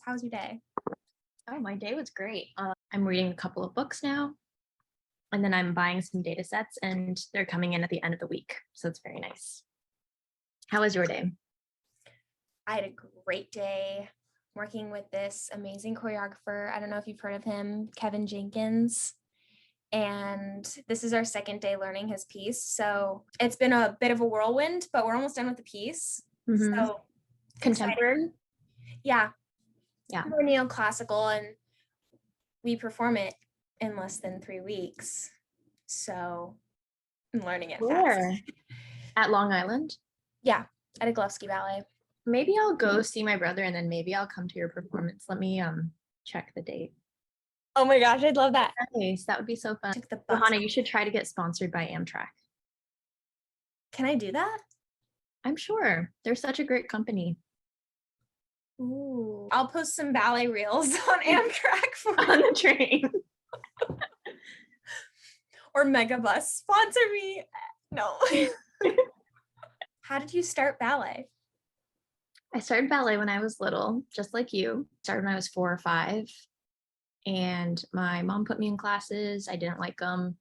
How was your day? Oh, my day was great. I'm reading a couple of books now, and then I'm buying some data sets, and they're coming in at the end of the week. So it's very nice. How was your day? I had a great day working with this amazing choreographer. I don't know if you've heard of him, Kevin Jenkins. And this is our second day learning his piece. So it's been a bit of a whirlwind, but we're almost done with the piece. Mm-hmm. So it's exciting. Contemporary? Yeah. Yeah. We're neoclassical and we perform it in less than 3 weeks. So I'm learning it fast. Where? At Long Island? Yeah, at a Glovsky Ballet. Maybe I'll go see my brother, and then maybe I'll come to your performance. Let me check the date. Oh my gosh, I'd love that. Nice. That would be so fun. Took the bus. Johanna, you should try to get sponsored by Amtrak. Can I do that? I'm sure. They're such a great company. Ooh. I'll post some ballet reels on Amtrak for On the train. or Megabus. Sponsor me. No. How did you start ballet? I started ballet when I was little, just like you. Started when I was 4 or 5. And my mom put me in classes. I didn't like them.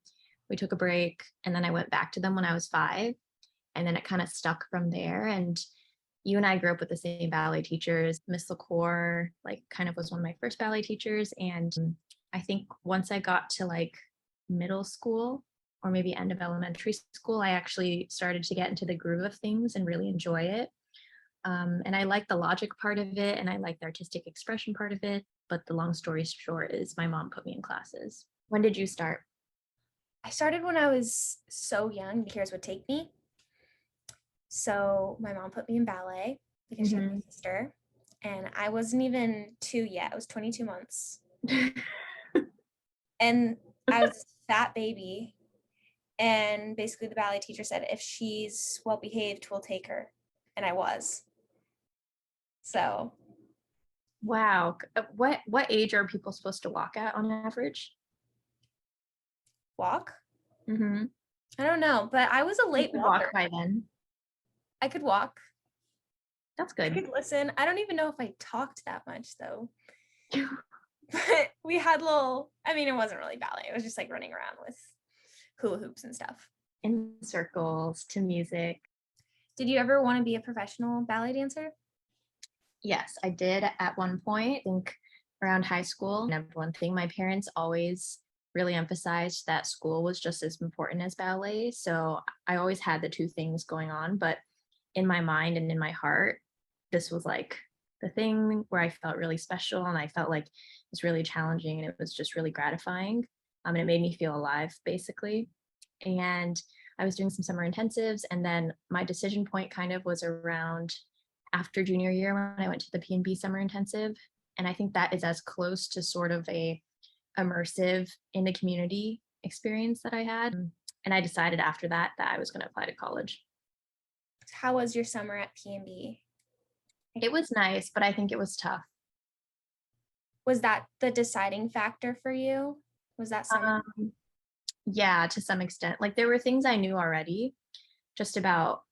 We took a break, and then I went back to them when I was 5. And then it kind of stuck from there. And you and I grew up with the same ballet teachers. Miss LaCour, like, kind of was one of my first ballet teachers. And I think once I got to like middle school or maybe end of elementary school, I actually started to get into the groove of things and really enjoy it. And I like the logic part of it, and I like the artistic expression part of it. But the long story short is my mom put me in classes. When did you start? I started when I was so young. Here's would take me. So my mom put me in ballet because she had my sister. And I wasn't even 2 yet. I was 22 months. And I was a fat baby. And basically the ballet teacher said, if she's well behaved, we'll take her. And I was. So Wow. What age are people supposed to walk at on average? walk? Mm-hmm. I don't know, but I was a late walker. Walk by then. I could walk. That's I good. could listen. I don't even know if I talked that much though. But we had it wasn't really ballet. It was just like running around with hula hoops and stuff. In circles to music. Did you ever want to be a professional ballet dancer? Yes, I did at one point. I think around high school. And one thing, my parents always really emphasized that school was just as important as ballet. So I always had the two things going on. But in my mind and in my heart, this was like the thing where I felt really special, and I felt like it was really challenging, and it was just really gratifying. And it made me feel alive, basically. And I was doing some summer intensives, and then my decision point kind of was around after junior year when I went to the P&B summer intensive. And I think that is as close to sort of a immersive in the community experience that I had. And I decided after that that I was going to apply to college. How was your summer at P&B? It was nice, but I think it was tough. Was that the deciding factor for you? Was that summer? Yeah, to some extent. Like, there were things I knew already just about,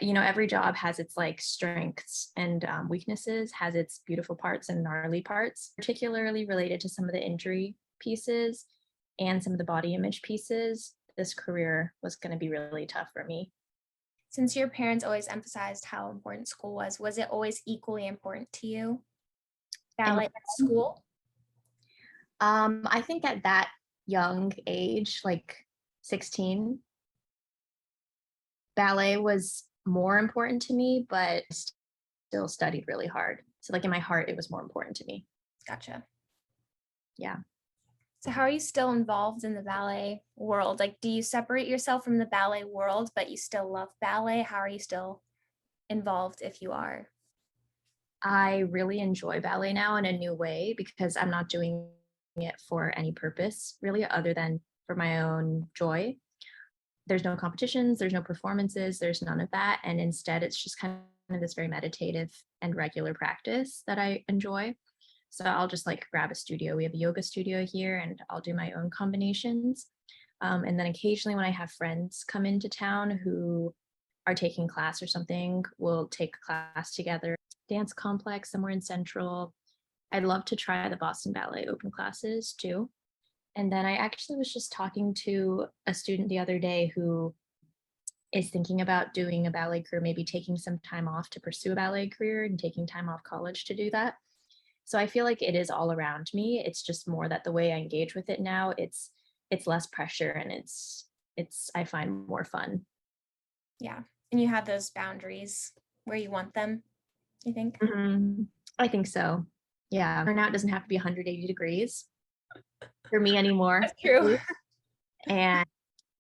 every job has its like strengths and weaknesses, has its beautiful parts and gnarly parts, particularly related to some of the injury pieces and some of the body image pieces. This career was going to be really tough for me. Since your parents always emphasized how important school was it always equally important to you? Ballet at school? I think at that young age, like 16, ballet was more important to me, but still studied really hard. So like in my heart, it was more important to me. Gotcha. Yeah. So how are you still involved in the ballet world? Like, do you separate yourself from the ballet world, but you still love ballet? How are you still involved if you are? I really enjoy ballet now in a new way because I'm not doing it for any purpose really other than for my own joy. There's no competitions, there's no performances, there's none of that. And instead, it's just kind of this very meditative and regular practice that I enjoy. So I'll just like grab a studio. We have a yoga studio here, and I'll do my own combinations. And then occasionally, when I have friends come into town who are taking class or something, we'll take class together. Dance complex somewhere in Central. I'd love to try the Boston Ballet open classes too. And then I actually was just talking to a student the other day who is thinking about doing a ballet career, maybe taking some time off to pursue a ballet career and taking time off college to do that. So I feel like it is all around me. It's just more that the way I engage with it now, it's less pressure and it's I find more fun. Yeah. And you have those boundaries where you want them, you think? Mhm. I think so. Yeah. Burnout doesn't have to be 180 degrees for me anymore. That's true. And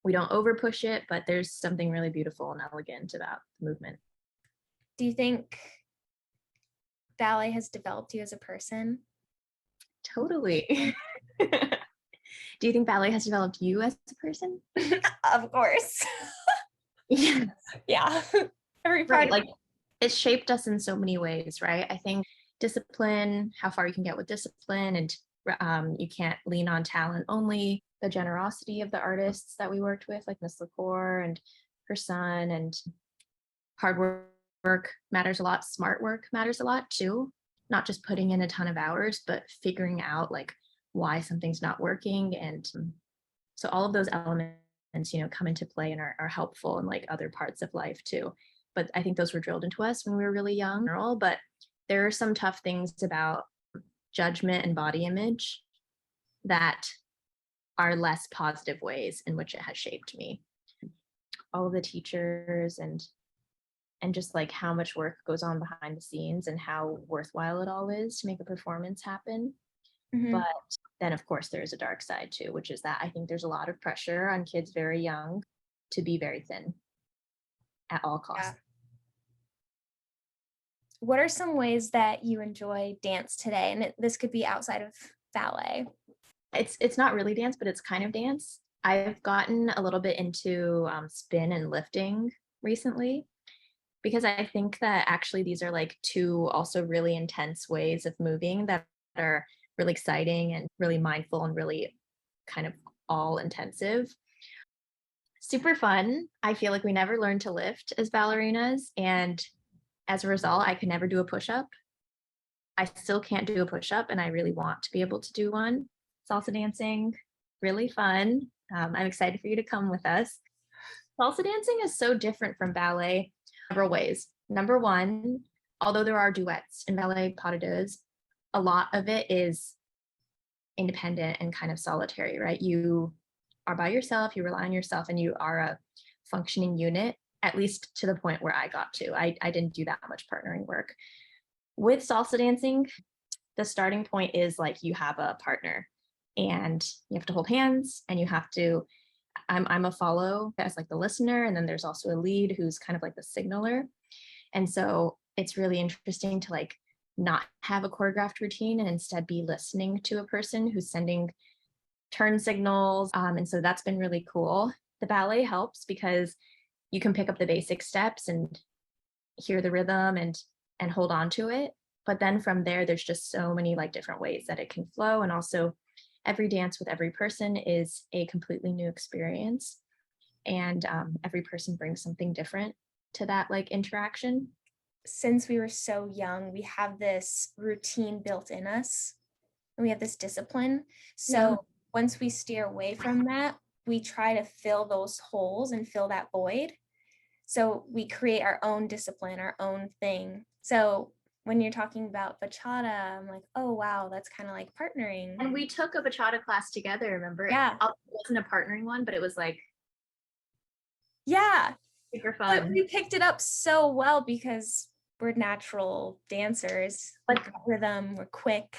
we don't over push it, but there's something really beautiful and elegant about the movement. Do you think ballet has developed you as a person? Totally. Do you think ballet has developed you as a person? Of course. Yeah. Yeah. Every part Right. of Like it's shaped us in so many ways, right? I think discipline, how far you can get with discipline, and you can't lean on talent only. The generosity of the artists that we worked with, like Miss LaCour and her son, and hard work matters a lot. Smart work matters a lot too. Not just putting in a ton of hours, but figuring out like why something's not working. And so all of those elements, come into play and are helpful in like other parts of life too. But I think those were drilled into us when we were really young. But there are some tough things about judgment and body image that are less positive ways in which it has shaped me. All of the teachers and just like how much work goes on behind the scenes and how worthwhile it all is to make a performance happen. Mhm. But then, of course, there's a dark side too, which is that I think there's a lot of pressure on kids very young to be very thin at all Yeah. costs. What are some ways that you enjoy dance today? And this could be outside of ballet. It's not really dance, but it's kind of dance. I've gotten a little bit into spin and lifting recently because I think that actually these are like two also really intense ways of moving that are really exciting and really mindful and really kind of all intensive. Super fun. I feel like we never learned to lift as ballerinas. And as a result, I could never do a push up. I still can't do a push up, and I really want to be able to do one. Salsa dancing, really fun. I'm excited for you to come with us. Salsa dancing is so different from ballet several ways. Number one, although there are duets in ballet pas de deux, a lot of it is independent and kind of solitary, right? You are by yourself, you rely on yourself, and you are a functioning unit, at least to the point where I got to. I didn't do that much partnering work. With salsa dancing, the starting point is like you have a partner and you have to hold hands and you have to I'm a follow as like the listener, and then there's also a lead who's kind of like the signaler. And so it's really interesting to like not have a choreographed routine and instead be listening to a person who's sending turn signals. And so that's been really cool. The ballet helps because you can pick up the basic steps and hear the rhythm and hold on to it. But then from there, there's just so many like different ways that it can flow. And also every dance with every person is a completely new experience. And every person brings something different to that like interaction. Since we were so young, we have this routine built in us and we have this discipline. Yeah. So once we steer away from that, we try to fill those holes and fill that void. So we create our own discipline, our own thing. So when you're talking about bachata, I'm like, oh wow, that's kind of like partnering. And we took a bachata class together, remember? It Yeah. wasn't a partnering one, but it was like Yeah. super But fun. we picked it up so well because we're natural dancers. We've But got rhythm, we're quick.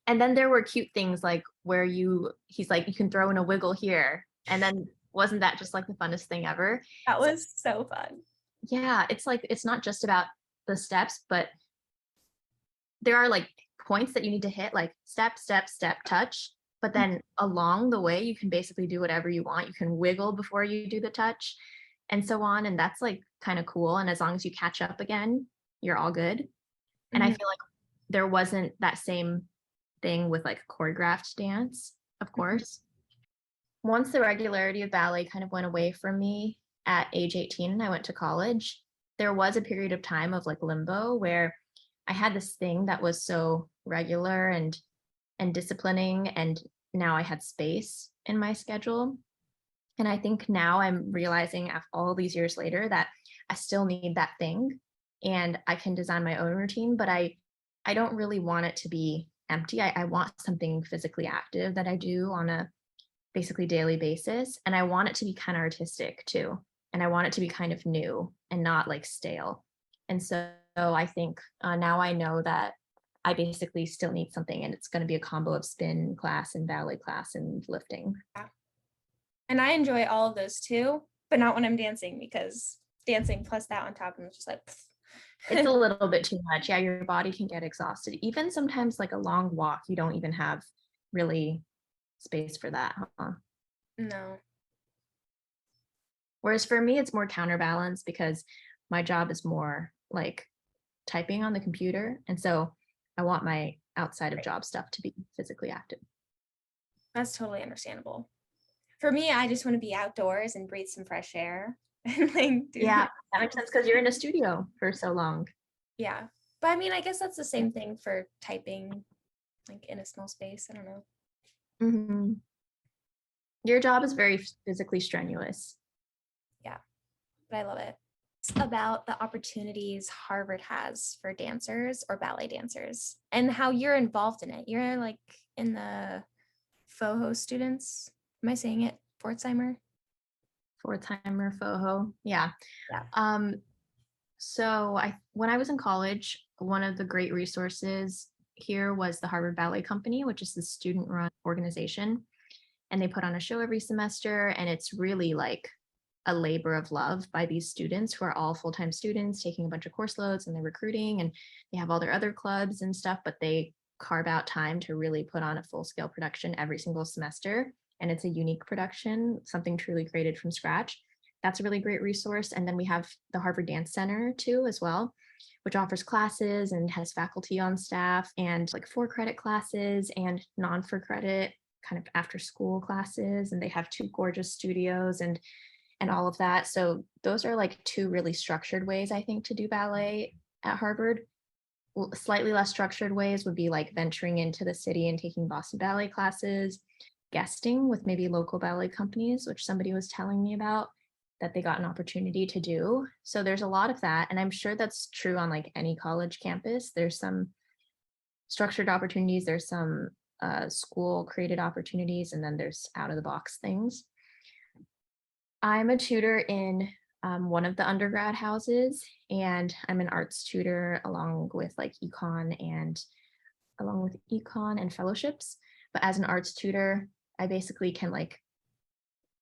and then there were cute things like where he's like, you can throw in a wiggle here. And then wasn't that just like the funnest thing ever? That So was so fun. yeah, it's like it's not just about the steps, but there are like points that you need to hit, like step, step, step, touch. But then along the way, you can basically do whatever you want. You can wiggle before you do the touch and so on. And that's like kind of cool. And as long as you catch up again, you're all good. And I Mhm. feel like there wasn't that same thing with like choreographed dance, of course. Once the regularity of ballet kind of went away from me at age 18 and I went to college, there was a period of time of like limbo where I had this thing that was so regular and disciplining, and now I had space in my schedule. And I think now I'm realizing after all these years later that I still need that thing and I can design my own routine, but I don't really want it to be empty. I want something physically active that I do on a basically daily basis. And I want it to be kind of artistic too. And I want it to be kind of new and not like stale. And so I think now I know that I basically still need something, and it's going to be a combo of spin class and ballet class and lifting. Yeah. And I enjoy all of those too, but not when I'm dancing, because dancing plus that on top, and it's just like, It's a little bit too much. Yeah, your body can get exhausted. Even sometimes like a long walk, you don't even have really space for that, huh? no. Whereas for me, it's more counterbalance because my job is more like typing on the computer. And so I want my outside of Right. job stuff to be physically active. That's totally understandable. For me, I just want to be outdoors and breathe some fresh air and like Yeah, do, that makes sense because you're in a studio for so long. yeah. But I mean, I guess that's the same thing for typing, like in a small space. I don't know. Mhm. Your job is very physically strenuous. Yeah, but I love it. It's about the opportunities Harvard has for dancers or ballet dancers and how you're involved in it. You're like in the FOHO students. Am I saying it? Pforzheimer? Four timer FOHO. Yeah. Yeah. Um, so when I was in college, one of the great resources here was the Harvard Ballet Company, which is the student run organization. And they put on a show every semester, and it's really like a labor of love by these students who are all full-time students taking a bunch of course loads, and they're recruiting, and they have all their other clubs and stuff, but they carve out time to really put on a full-scale production every single semester. And it's a unique production, something truly created from scratch. That's a really great resource. And then we have the Harvard Dance Center too, as well, which offers classes and has faculty on staff and like for-credit classes and non-for-credit kind of after school classes. And they have two gorgeous studios and all of that. So those are like two really structured ways, I think, to do ballet at Harvard. Slightly less structured ways would be like venturing into the city and taking Boston ballet classes, guesting with maybe local ballet companies, which somebody was telling me about that they got an opportunity to do. So there's a lot of that. And I'm sure that's true on like any college campus. There's some structured opportunities, there's some school created opportunities, and then there's out of the box things. I'm a tutor in one of the undergrad houses, and I'm an arts tutor along with econ and fellowships. But as an arts tutor, I basically can like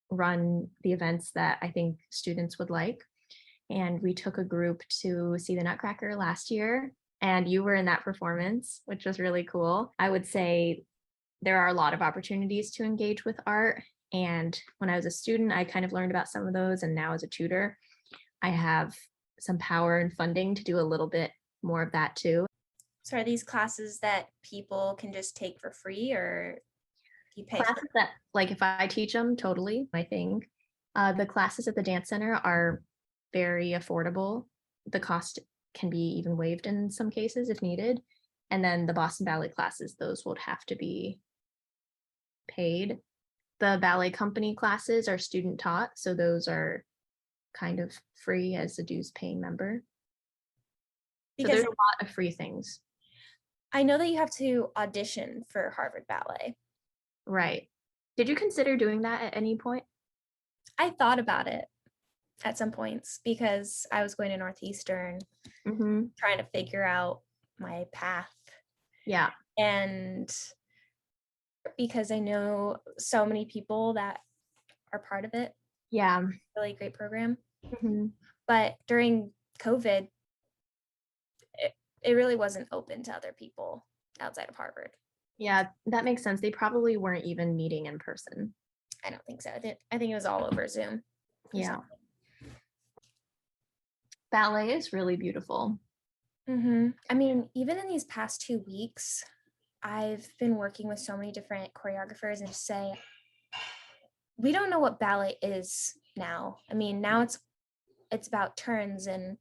run the events that I think students would like. And we took a group to see the Nutcracker last year, and you were in that performance, which was really cool. I would say there are a lot of opportunities to engage with art. And when I was a student, I kind of learned about some of those. And now as a tutor, I have some power and funding to do a little bit more of that too. So are these classes that people can just take for free, or you pay for? Classes that, like, if I teach them, totally my thing. The classes at the dance center are very affordable. The cost can be even waived in some cases if needed. And then the Boston Ballet classes, those would have to be paid. The ballet company classes are student taught, so those are kind of free as a dues paying member. So Because there's a lot of free things. I know that you have to audition for Harvard Ballet. Right. Did you consider doing that at any point? I thought about it at some points because I was going to Northeastern, Mm-hmm. trying to figure out my path. Yeah. And because I know so many people that are part of it, Yeah. really great program. Mm-hmm. But during COVID, it really wasn't open to other people outside of Harvard. Yeah, that makes sense. They probably weren't even meeting in person. I don't think so. I think it was all over Zoom. Yeah. Ballet is really beautiful. Mm-hmm. I mean, even in these past 2 weeks, I've been working with so many different choreographers and just say, we don't know what ballet is now. I mean, now it's about turns and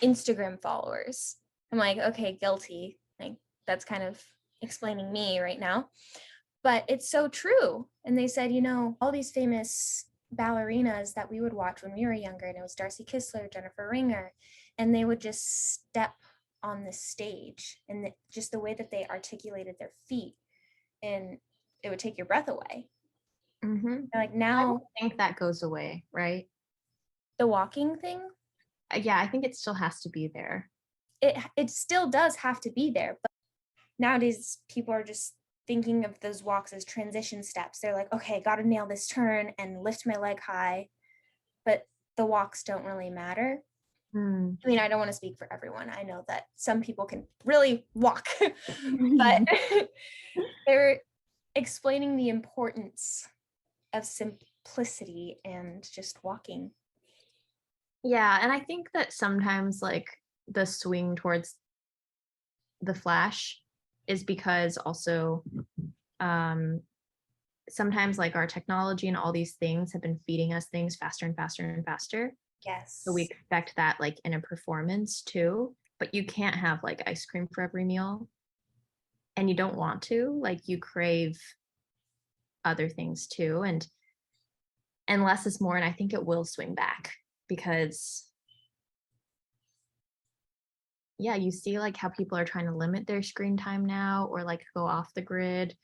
Instagram followers. I'm like, okay, guilty. Like, that's kind of explaining me right now. But it's so true. And they said, all these famous ballerinas that we would watch when we were younger, and it was Darcy Kistler, Jennifer Ringer, and they would just step on the stage, and just the way that they articulated their feet, and it would take your breath away. Mm-hmm. Like I don't now, think that goes away, right? the walking thing, Yeah, I think it still has to be there. it still does have to be there, but nowadays people are just thinking of those walks as transition steps. They're like, okay, got to nail this turn and lift my leg high, but the walks don't really matter. Mm. I mean, I don't want to speak for everyone. I know that some people can really walk, but they're explaining the importance of simplicity and just walking. Yeah, and I think that sometimes like the swing towards the flash is because also um sometimes like our technology and all these things have been feeding us things faster and faster and faster. So we Yes. expect that like in a performance too, but you can't have like ice cream for every meal and you don't want to, like you crave other things too and less is more and I think it will swing back because yeah, you see like how people are trying to limit their screen time now or like go off the grid.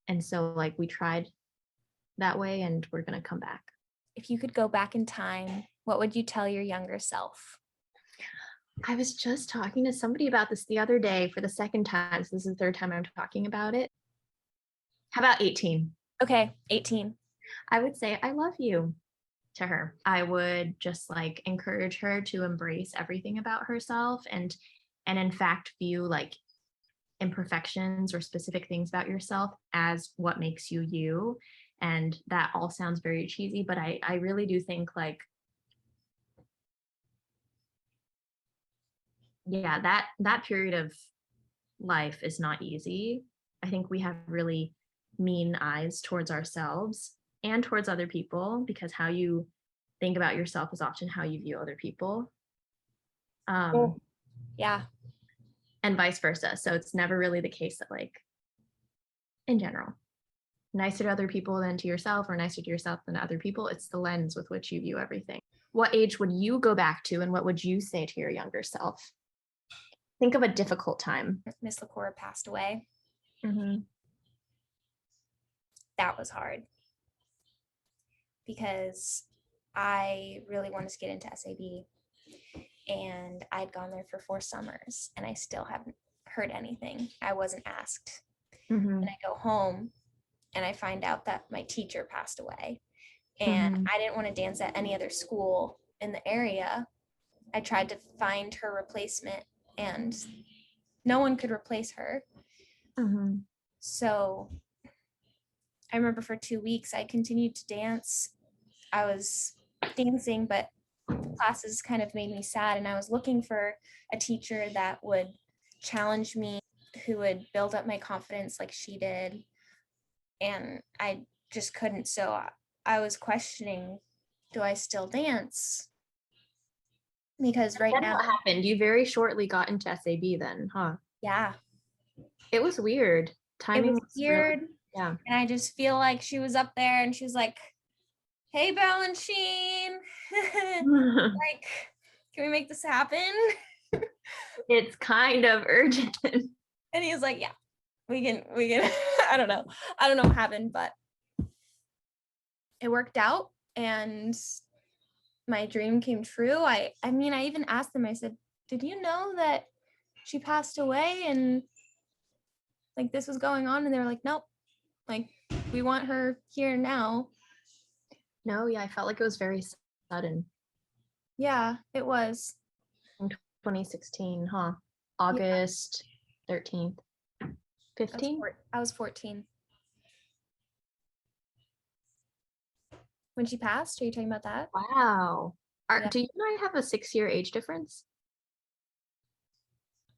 And so like we tried that way and we're going to come back. If you could go back in time, what would you tell your younger self? I was just talking to somebody about this the other day for the second time. So this is the third time I'm talking about it. How about 18? Okay, 18. I would say, I love you to her. I would just like encourage her to embrace everything about herself and in fact view like imperfections or specific things about yourself as what makes you you. And that all sounds very cheesy, but I really do think like, yeah, that period of life is not easy. I think we have really mean eyes towards ourselves and towards other people because how you think about yourself is often how you view other people. Oh, Um, yeah. and vice versa. So it's never really the case that like in general, nicer to other people than to yourself or nicer to yourself than to other people. It's the lens with which you view everything. What age would you go back to and what would you say to your younger self? Think of a difficult time. Miss LaCour passed away. Mm-hmm. That was hard because I really wanted to get into SAB, and I'd gone there for 4 summers and I still haven't heard anything. I wasn't asked. Mm-hmm. And I go home and I find out that my teacher passed away. And Mm-hmm. I didn't want to dance at any other school in the area. I tried to find her replacement and no one could replace her. Mm-hmm. So I remember for 2 weeks I continued to dance. I was dancing, but classes kind of made me sad. And I was looking for a teacher that would challenge me, who would build up my confidence like she did. And I just couldn't. So I was questioning, do I still dance? Because right Then now, what happened? You very shortly got into SAB then, huh? yeah, It was weird. it Timing was was really, weird. yeah. And I just feel like she was up there and she was like, hey, Balanchine, like, can we make this happen? It's kind of urgent. And he was like, yeah, we can. I don't know. I don't know what happened, but it worked out and my dream came true. I mean, I even asked them, I said, did you know that she passed away and like this was going on? And they were like, nope, like we want her here now. No, yeah, I felt like it was very sudden. Yeah, it was. In 2016, huh? Yeah, August 13th, I was 15? I was 14 when she passed. Are you talking about that? Wow. Yeah. Do you and I have a 6-year age difference?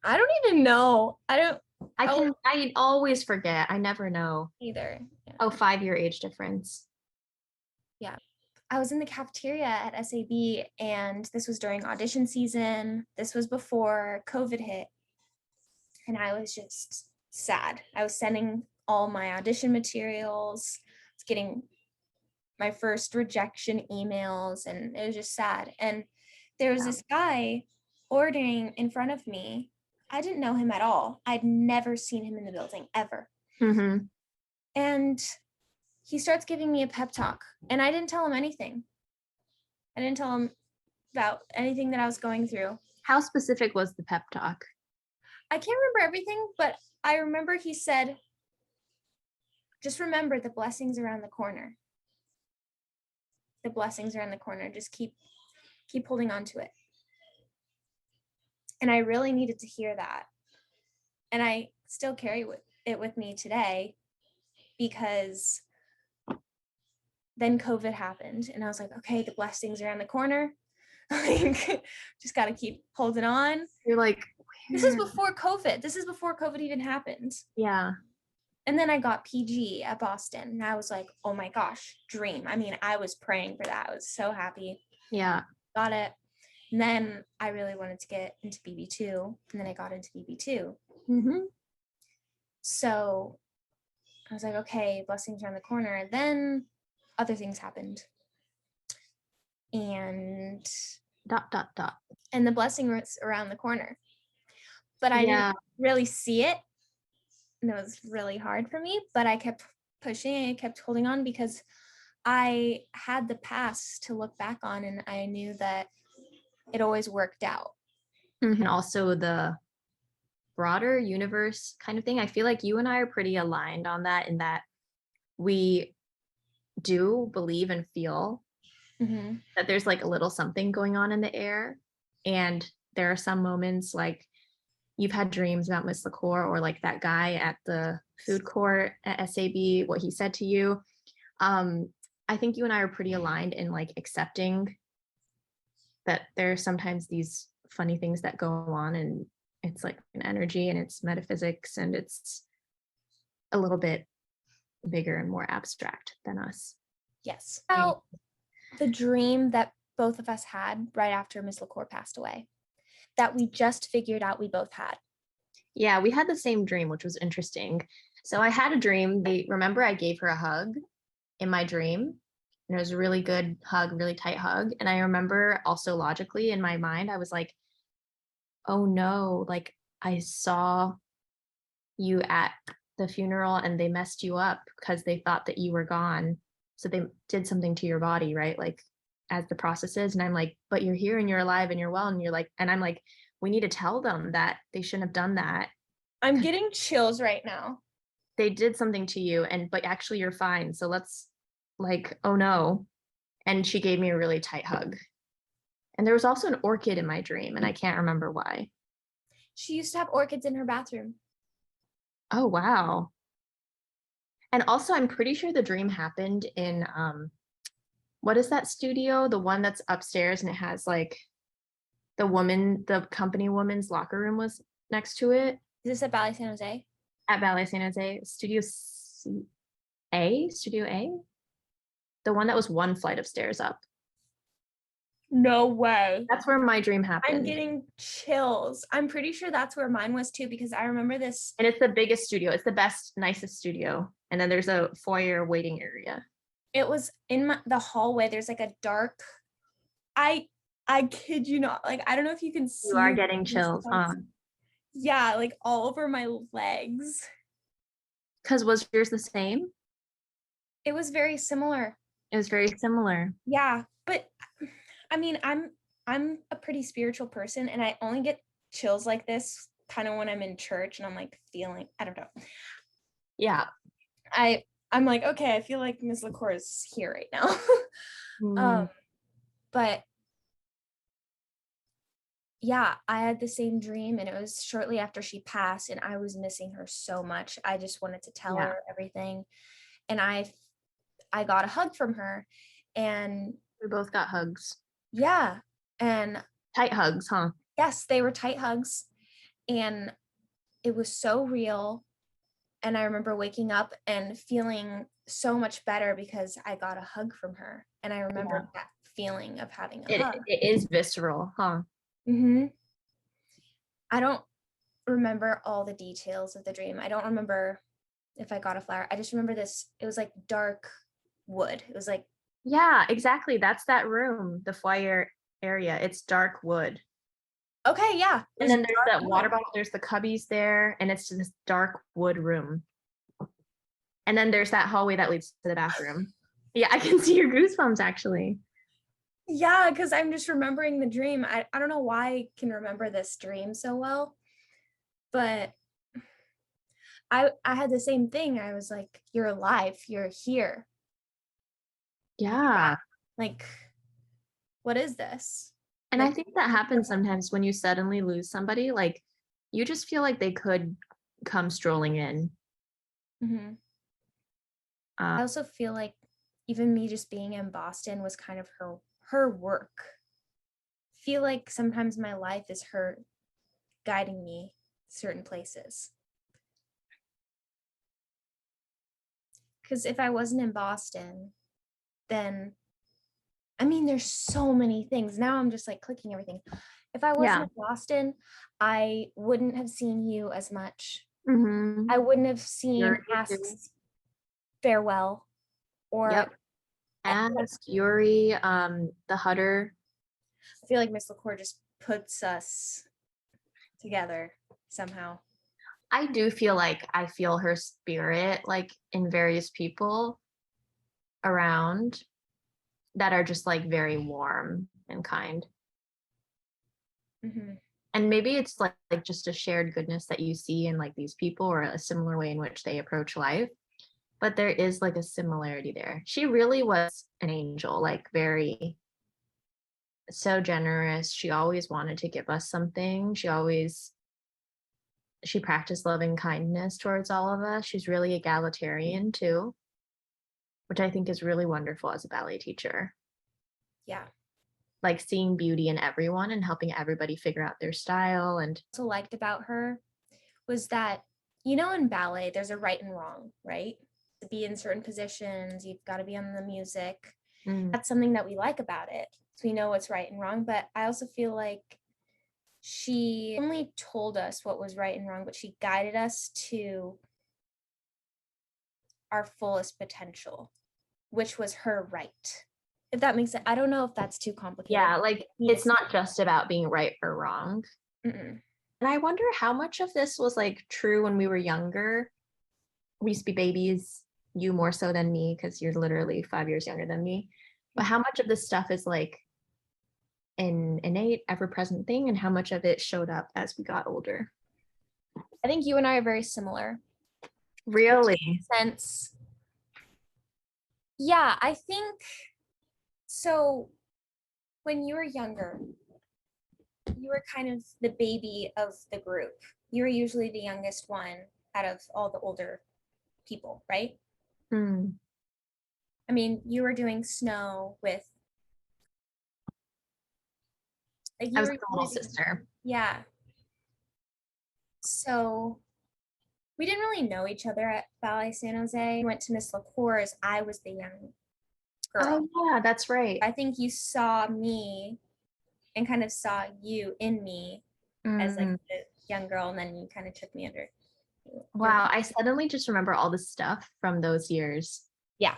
I don't even know. I don't. Oh, I always forget. I never know. either. Yeah. Oh, 5-year age difference. Yeah. I was in the cafeteria at SAB and this was during audition season. This was before COVID hit. and I was just sad. I was sending all my audition materials, I was getting my first rejection emails, and it was just sad. And there was this guy ordering in front of me. I didn't know him at all. I'd never seen him in the building ever. Mm-hmm. And he starts giving me a pep talk, and I didn't tell him anything. I didn't tell him about anything that I was going through. How specific was the pep talk? I can't remember everything, but I remember he said, just remember the blessings around the corner. The blessings around the corner. Just keep holding on to it. And I really needed to hear that. And I still carry it with me today, because then COVID happened and I was like, okay, the blessings around the corner. Like, just got to keep holding on. You're like, this is before COVID. This is before COVID even happened. Yeah. And then I got PG at Boston, and I was like, oh my gosh, dream. I mean, I was praying for that. I was so happy. Yeah. Got it. And then I really wanted to get into BB2, and then I got into BB2. Mm-hmm. So I was like, okay, blessings around the corner. And then other things happened. And ... And the blessing was around the corner. But I didn't really see it. And it was really hard for me. But I kept pushing. I kept holding on, because I had the past to look back on, and I knew that it always worked out. And also the broader universe kind of thing. I feel like you and I are pretty aligned on that, in that we do believe and feel that there's like a little something going on in the air. And there are some moments, like you've had dreams about Miss LaCour, or like that guy at the food court at SAB, what he said to you. I think you and I are pretty aligned in like accepting that there are sometimes these funny things that go on, and it's like an energy, and it's metaphysics, and it's a little bit bigger and more abstract than us. Yes. Well, the dream that both of us had right after Miss LaCour passed away, that we just figured out we both had. Yeah, we had the same dream, which was interesting. So I had a dream. Remember I gave her a hug in my dream, and it was a really good hug, really tight hug. And I remember also logically in my mind, I was like, oh no, like I saw you at the funeral and they messed you up because they thought that you were gone. So they did something to your body, right? Like as the process is. And I'm like, but you're here and you're alive and you're well. And you're like, and I'm like, we need to tell them that they shouldn't have done that. I'm getting chills right now. They did something to you, but actually you're fine. So let's, like, oh no. And she gave me a really tight hug. And there was also an orchid in my dream, and I can't remember why. She used to have orchids in her bathroom. Oh, wow. And also, I'm pretty sure the dream happened in, what is that studio? The one that's upstairs, and it has like the company woman's locker room was next to it. Is this at Ballet San Jose? At Ballet San Jose, Studio A? The one that was one flight of stairs up. No way. That's where my dream happened. I'm getting chills. I'm pretty sure that's where mine was too, because I remember this. And it's the biggest studio. It's the best, nicest studio. And then there's a foyer waiting area. It was in the hallway. There's like a dark, I kid you not. Like, I don't know if you can see. You are getting chills, huh? Yeah, like all over my legs. Because was yours the same? It was very similar. It was very similar. Yeah, but I mean, I'm a pretty spiritual person, and I only get chills like this kind of when I'm in church and I'm like feeling, I don't know. Yeah. I'm like, okay, I feel like Ms. LaCour is here right now. But yeah, I had the same dream, and it was shortly after she passed, and I was missing her so much. I just wanted to tell her everything. And I got a hug from her, and we both got hugs. Yeah. And tight hugs, huh? Yes, they were tight hugs. And it was so real. And I remember waking up and feeling so much better because I got a hug from her. And I remember that feeling of having a hug. It is visceral, huh? Mm-hmm. I don't remember all the details of the dream. I don't remember if I got a flower. I just remember this. It was like dark wood. It was like, Yeah, exactly. That's that room, the foyer area. It's dark wood. okay, yeah. It And was then there's dark that water wood. bottle, there's the cubbies there, and it's this dark wood room. And then there's that hallway that leads to the bathroom. Yeah, I can see your goosebumps actually. Yeah, because I'm just remembering the dream. I don't know why I can remember this dream so well, but I had the same thing. I was like, you're alive, you're here. Yeah. Like, what is this? And I Like, think that happens sometimes when you suddenly lose somebody, like you just feel like they could come strolling in. mhm. Um, I also feel like even me just being in Boston was kind of her work. Feel like sometimes my life is her guiding me certain places. Because if I wasn't in Boston, then I mean, there's so many things. Now I'm just like clicking everything. If I wasn't yeah. in Boston, I wouldn't have seen you as much. Mm-hmm. I wouldn't have Yuri seen too. Ask's farewell or Yep. Ask Yuri, the Hutter. I feel like Miss LaCour just puts us together somehow. I do feel like I feel her spirit like in various people around that are just like very warm and kind. Hmm. And maybe it's like just a shared goodness that you see in like these people or a similar way in which they approach life. But there is like a similarity there. She really was an angel, like very so generous. She always wanted to give us something. She practiced loving kindness towards all of us. She's really egalitarian too, which I think is really wonderful as a ballet teacher. Yeah. Like seeing beauty in everyone and helping everybody figure out their style. And Also liked about her was that, you know, in ballet, there's a right and wrong, right? To be in certain positions, you've got to be on the music. mm, That's something that we like about it. So we know what's right and wrong. But I also feel like she only told us what was right and wrong, but she guided us to our fullest potential, which was her right. If that makes sense. I don't know if that's too complicated. yeah, like it's not just about being right or wrong. Mm-mm. And I wonder how much of this was like true when we were younger. We used to be babies, you more so than me, because you're literally 5 years younger than me. But how much of this stuff is like an innate, ever present thing, and how much of it showed up as we got older? I think you and I are very similar. Really? Sense. Yeah, I think so. When you were younger, you were kind of the baby of the group. You were usually the youngest one out of all the older people, right? Hmm. I mean, you were doing snow with like I you was were the little usually sister. yeah. So we didn't really know each other at Ballet San Jose. We went to Miss LaCour's. I was the young girl. Oh yeah, that's right. I think you saw me and kind of saw you in me as like Mm. the young girl, and then you kind of took me under your Wow, I suddenly just remember all the stuff from those years. yeah.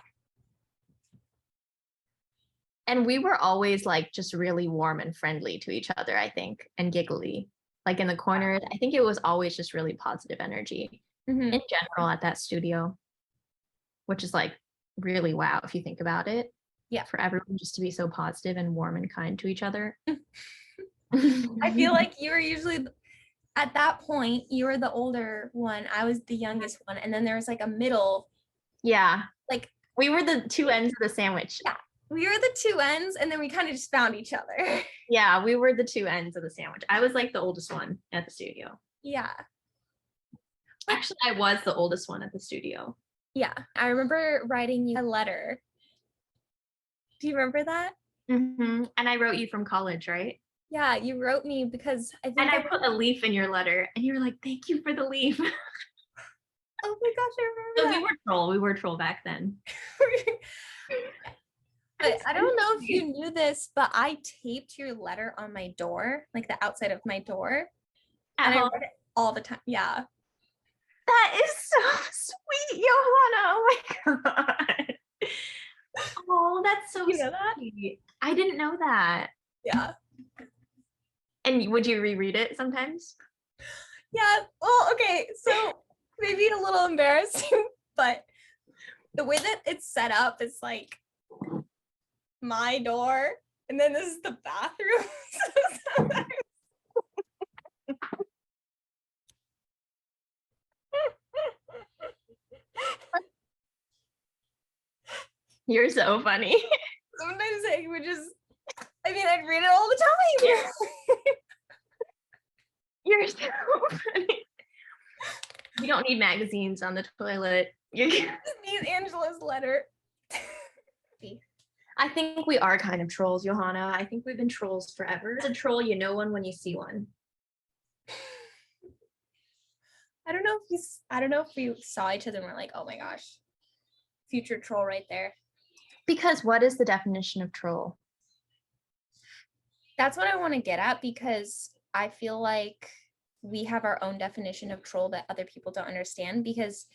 And we were always like just really warm and friendly to each other, I think, and giggly. Like in the corners, I think it was always just really positive energy Mm-hmm. in general at that studio, which is like really wow if you think about it. Yeah. For everyone just to be so positive and warm and kind to each other. I feel like you were usually at that point, you were the older one. I was the youngest one. And then there was like a middle, Yeah, like, we were the two ends of the sandwich. yeah, we were the two ends, and then we kind of just found each other. Yeah, we were the two ends of the sandwich. I was like the oldest one at the studio. Yeah. Actually, I was the oldest one at the studio. Yeah. I remember writing you a letter. Do you remember that? And I wrote you from college, right? Yeah, you wrote me because I And think I put a leaf in your letter, and you were like, "Thank you for the leaf." oh my gosh, I So remember we were troll. We were troll back then. that. But I don't know if you knew this, but I taped your letter on my door, like the outside of my door. At And I home. wrote it. all the time. Yeah. That is so sweet, Johanna. Oh my God. Oh, that's so You know that? sweet. I didn't know that. Yeah. And would you reread it sometimes? Yeah. Well, okay. So maybe a little embarrassing, but the way that it's set up is like my door, and then this is the bathroom. You're so funny. Sometimes I would just, I mean, I'd read it all the time. You're so funny. You don't need magazines on the toilet. Need Angela's letter. I think we are kind of trolls, Johanna. I think we've been trolls forever. As a troll, you know one when you see one. I don't know if we saw each other and we're like, oh my gosh, future troll right there. Because what is the definition of troll? That's what I want to get at, because I feel like we have our own definition of troll that other people don't understand. Because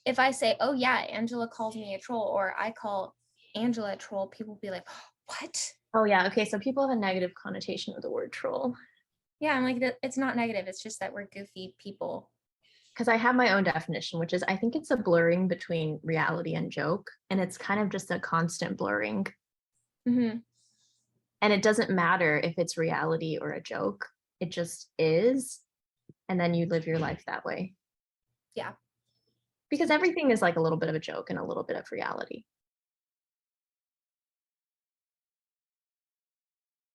if I say, oh yeah, Angela calls me a troll, or I call Angela a troll, people will be like, what? Oh yeah, okay, so people have a negative connotation with the word troll. Yeah, I'm like, it's not negative. It's just that we're goofy people. Because I have my own definition, which is I think it's a blurring between reality and joke. And it's kind of just a constant blurring. Mm-hmm. And it doesn't matter if it's reality or a joke, it just is. And then you live your life that way. Yeah. Because everything is like a little bit of a joke and a little bit of reality.